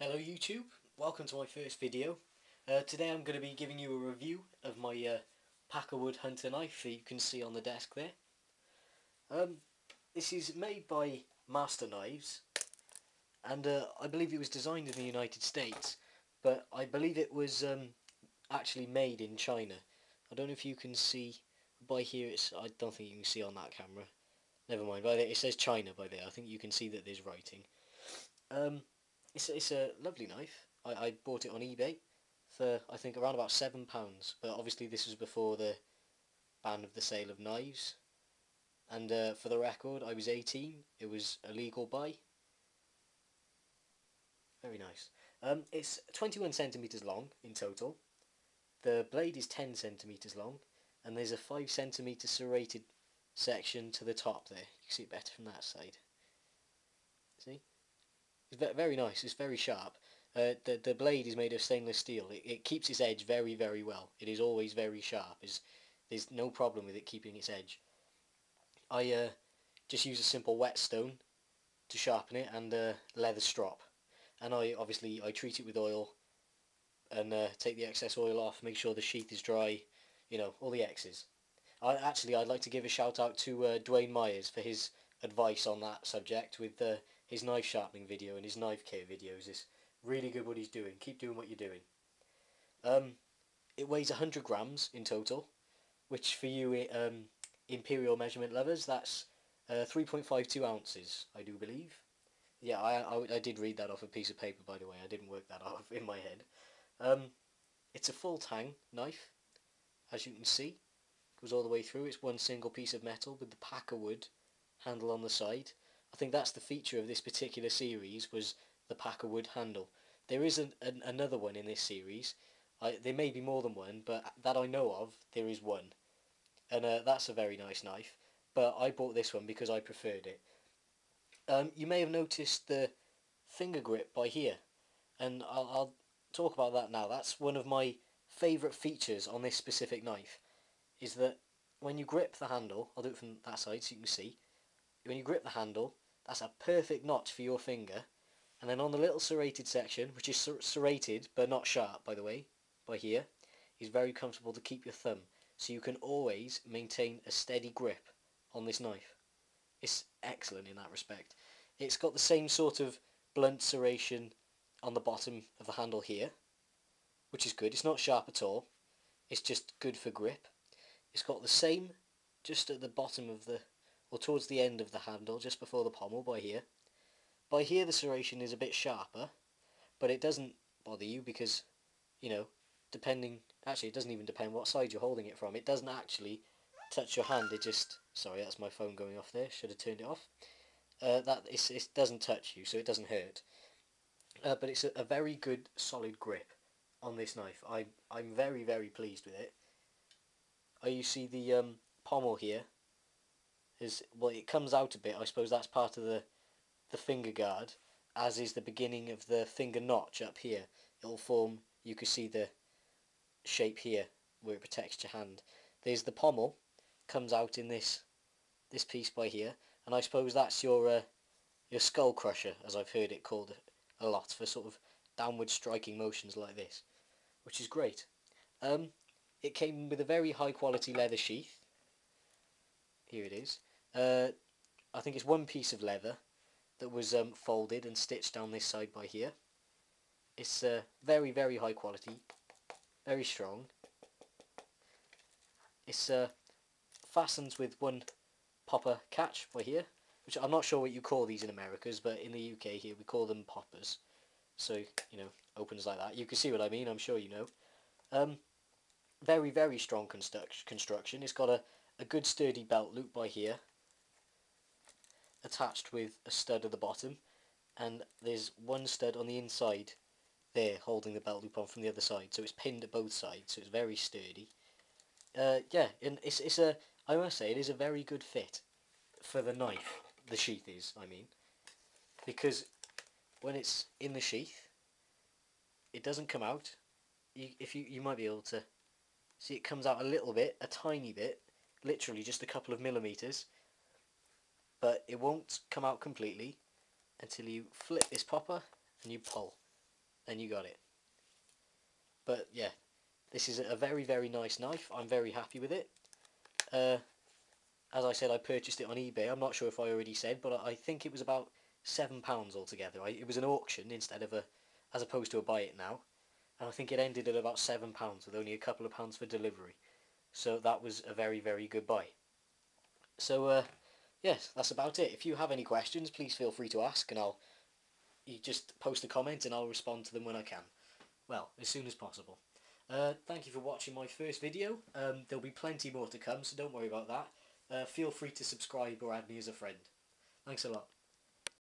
Hello YouTube, welcome to my first video. Today I'm going to be giving you a review of my Pakawood Hunting Knife that you can see on the desk there. This is made by Master Knives, and I believe it was designed in the United States, but I believe it was actually made in China. I don't know if you can see by here, I don't think you can see on that camera. Never mind, by there, it says China by there. I think you can see that there's writing. It's a lovely knife. I bought it on eBay for I think around about £7, but obviously this was before the ban of the sale of knives. And for the record, I was 18. It was a legal buy. Very nice. It's 21 centimeters long in total. The blade is 10 centimeters long, and there's a 5 centimeter serrated section to the top there. You can see it better from that side. See? It's very nice. It's very sharp. The blade is made of stainless steel. It keeps its edge very well. It is always very sharp. There's no problem with it keeping its edge. I just use a simple whetstone to sharpen it and a leather strop. And I treat it with oil and take the excess oil off, make sure the sheath is dry, you know, all the X's. I'd like to give a shout out to Dwayne Myers for his advice on that subject with his knife sharpening video and his knife care videos. It's really good what he's doing. Keep doing what you're doing. It weighs 100 grams in total, which for you imperial measurement lovers, that's 3.52 ounces, I do believe. Yeah, I did read that off a piece of paper, by the way. I didn't work that off in my head. It's a full tang knife, as you can see. Goes all the way through. It's one single piece of metal with the Pakawood handle on the side. I think that's the feature of this particular series, was the Pakawood handle. There is another one in this series. There may be more than one, but that I know of, there is one. And that's a very nice knife. But I bought this one because I preferred it. You may have noticed the finger grip by here, and I'll talk about that now. That's one of my favourite features on this specific knife, is that when you grip the handle, I'll do it from that side so you can see, when you grip the handle, that's a perfect notch for your finger, and then on the little serrated section, which is serrated but not sharp by the way, by here, is very comfortable to keep your thumb, so you can always maintain a steady grip on this knife. It's excellent in that respect. It's got the same sort of blunt serration on the bottom of the handle here, which is good. It's not sharp at all, it's just good for grip. It's got the same just at the bottom of the, or towards the end of the handle, just before the pommel by here. By here the serration is a bit sharper, but it doesn't bother you because, you know, actually it doesn't even depend what side you're holding it from. It doesn't actually touch your hand, it just, sorry that's my phone going off there, should have turned it off. It doesn't touch you, so it doesn't hurt. But it's a very good solid grip on this knife. I'm very pleased with it. You see the pommel here is, well, it comes out a bit. I suppose that's part of the finger guard, as is the beginning of the finger notch up here. It'll form, you can see the shape here where it protects your hand. There's the pommel, comes out in this piece by here, and I suppose that's your skull crusher, as I've heard it called a lot, for sort of downward striking motions like this, which is great. It came with a very high quality leather sheath. Here it is. I think it's one piece of leather that was folded and stitched down this side by here. It's very high quality, very strong. It's fastens with one popper catch by here, which I'm not sure what you call these in Americas, but in the UK here we call them poppers. So, you know, opens like that. You can see what I mean, I'm sure you know. Very strong construction. It's got a good sturdy belt loop by here, attached with a stud at the bottom, and there's one stud on the inside there holding the belt loop on from the other side, so it's pinned at both sides, so it's very sturdy. Yeah, and I must say, it is a very good fit for the knife. The sheath is, I mean, because when it's in the sheath, it doesn't come out. You might be able to see it comes out a little bit, a tiny bit, literally just a couple of millimeters, but it won't come out completely until you flip this popper and you pull. and you got it. But yeah, this is a very, very nice knife. I'm very happy with it. Uh, as I said, I purchased it on eBay. I'm not sure if I already said, but I think it was about £7 altogether. It was an auction instead of as opposed to a buy it now, and I think it ended at about £7 with only a couple of pounds for delivery. So that was a very, very good buy. So yes, that's about it. If you have any questions, please feel free to ask, and you just post a comment and I'll respond to them when I can. Well, as soon as possible. Thank you for watching my first video. There'll be plenty more to come, so don't worry about that. Feel free to subscribe or add me as a friend. Thanks a lot.